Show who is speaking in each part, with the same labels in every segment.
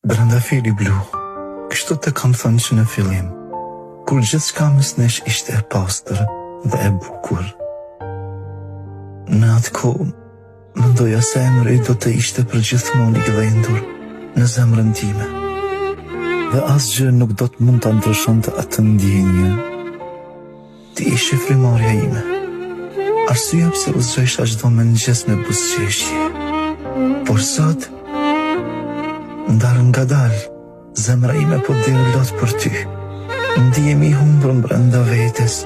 Speaker 1: Brenda fili blu, kështu të kam thënë që në fillim, kur gjithçka mes nesh ishte e pastër dhe e bukur. Në atë kohë, mendoja se emri do të ishte përgjithmonë i gdhendur në zemrën time, dhe asgjë nuk do të mund ta ndryshonte atë ndjenjë. Ti ishe frymarrja ime, arsyeja pse u zgjoisha çdo mëngjes me buzëqeshje. Por sot, ndar ngadalë, zemra ime po derë lot për ty. Ndihemi i humbur brenda vetes,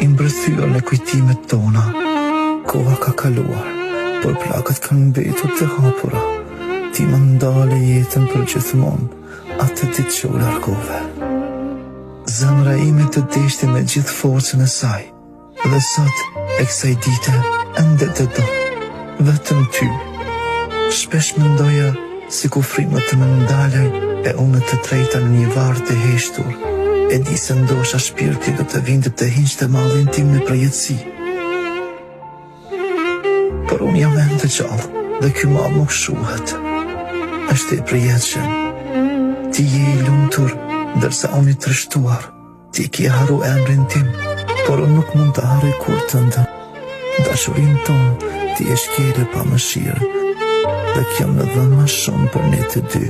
Speaker 1: i mbrethyur në kujtimet tona. Koha ka kaluar, por plakët kanë mbetur të hapura. Ti më ndale jetën për gjithmonë, atë ditë që u largove. Zemra ime të deshti me gjithë forcën e saj, dhe sot, e kësaj dite, ende të do, vetëm ty. Shpesh mendoja si ku frymët të më ndalën e unë të trejta në një varë të heshtur. E di se ndosha shpirti do të vinte të hiqte mallin tim në përjetësi. Por unë jam ende gjallë dhe ky mall nuk shuhet. Është i përjetshëm. Ti je i lumtur, ndërsa unë i trishtuar. Ti ke harru emrin tim, por unë nuk mund të harroj kurrë të ndë. Dashurinë tonë ti e shkele pa mëshirë, dhe kjo më dhën më shumë për ne të dy.